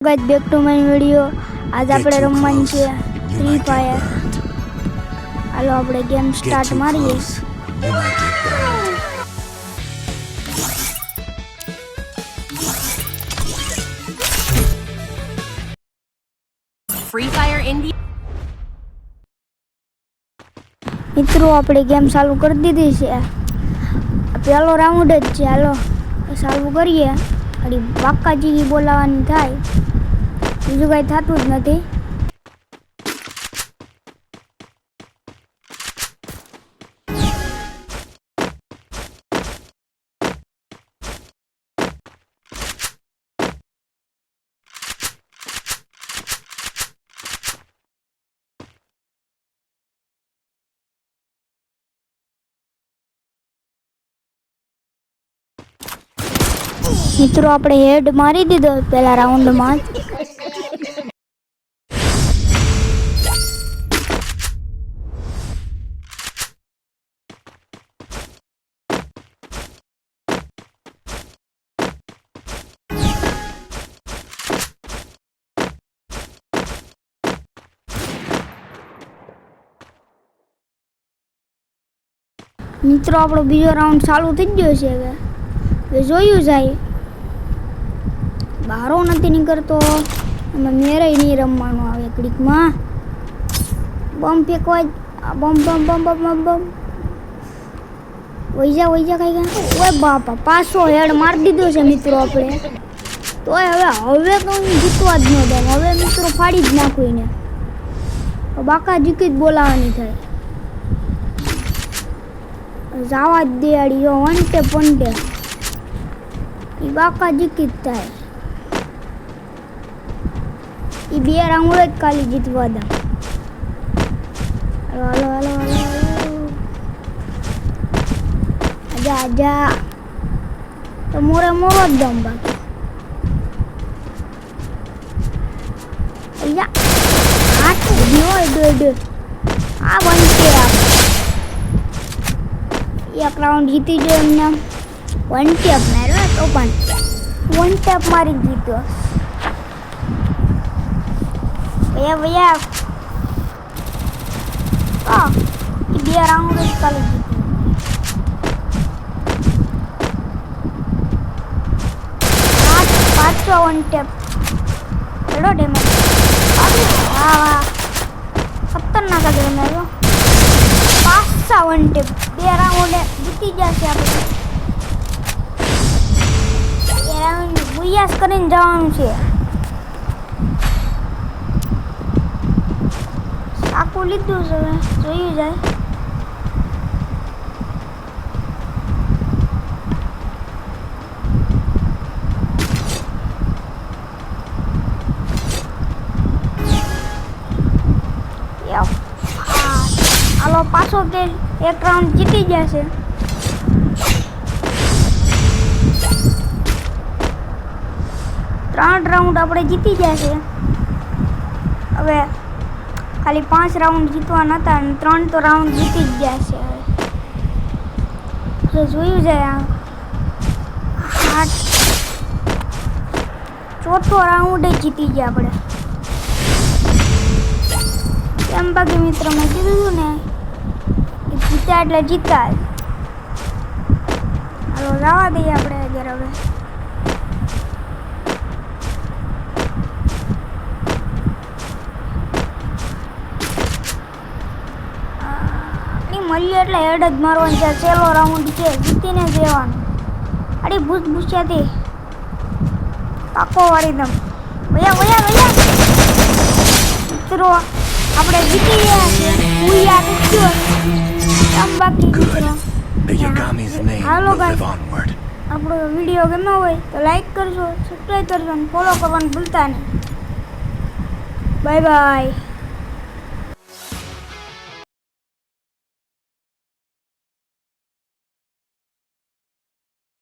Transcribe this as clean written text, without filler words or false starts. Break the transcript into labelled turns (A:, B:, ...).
A: Guys back to my video. आज આપણે રમવાનું છે ફ્રી ફાયર। હાલો આપણે ગેમ સ્ટાર્ટ મારીએ।
B: Free Fire India
A: મિત્રો આપણે ગેમ ચાલુ કરી દીધી છે। પહેલો રાઉન્ડ જ છે। હાલો ચાલુ કરીએ। અડી બાકાજી બોલાવાની થાય, બીજું કઈ થતું જ નથી। મિત્રો આપણે હેડ મારી દીધો પહેલા રાઉન્ડમાં જ। મિત્રો આપણો બીજો રાઉન્ડ ચાલુ થઈ ગયો છે। હવે જોયું જાય, બારો નથી નીકળતો, એમાં મેરે નહીં રમવાનું આવે। ક્લિકમાં બમ ફેંકવા, બમ બમ બમ બમ બમ બમ વૈજા કઈ ગયા। ઓય બાપા, પાછો હેડ મારી દીધો છે મિત્રો આપણે। તોય હવે કંઈ જીતવા જ ન દે। હવે મિત્રો ફાડી જ નાખું એને, બાકા જીકી જ બોલાવાની થાય। જવા જ દે અડી, જો વંટે પંટે એ બાકા જીકી જ થાય। એ બે રાઉન્ડ જ ખાલી જીતવા દે। હાલો હાલો હાલો આજા આજા, તો મોરે મોરો જ દમ બાકી। આઠ હોય દોડ આ વંટે એક રાઉન્ડ જીતી ગયો એમને। વન ટેપ માર્યો તો પણ વન ટેપ મારી જીત્યો। ભૈયા હા, એ બે રાઉન્ડ જ ખાલી જીત્યો। પાછો વન ટેપ એડો ડેમેજ। હા વાહ, ખતરનાક જ રમ્યો। પાછા વન ટેપ, બે રાઉન્ડ જીતી જશે આપણે। બુયાસ કરીને જવાનું છે। આખું લીધું છે, હવે જોયું જાય। હાલો પાછો કે એક રાઉન્ડ જીતી જશે। ત્રણ રાઉન્ડ આપણે જીતી જશે। હવે ખાલી 5 રાઉન્ડ જીતવાના હતા અને 3 તો રાઉન્ડ જીતી જ જશે। હવે જોયું જાય, આ ચોથો રાઉન્ડ જીતી ગયા આપણે। એમ બાકી મિત્ર મેં કીધું હતું ને, જીતા એટલે જીતા જ। હાલો જવા દઈએ આપણે અત્યારે। હવે મળીએ એટલે હેડ જ મારવાનું છે। છેલ્લો રાઉન્ડ છે, જીતીને જવાનું। અરે ભૂસ્યાથી પાકો વાળી દમ। ભૈયા મિત્રો આપણે જીતી ગયા છીએ। હું યાદ રહ્યો આમ બાકી મિત્રો। હાલો ગાઈસ, આપણો વિડીયો ગમ્યો હોય તો લાઈક કરજો, સબસ્ક્રાઈબ કરજો અને ફોલો કરવાનું ભૂલતા નહીં। Bye bye.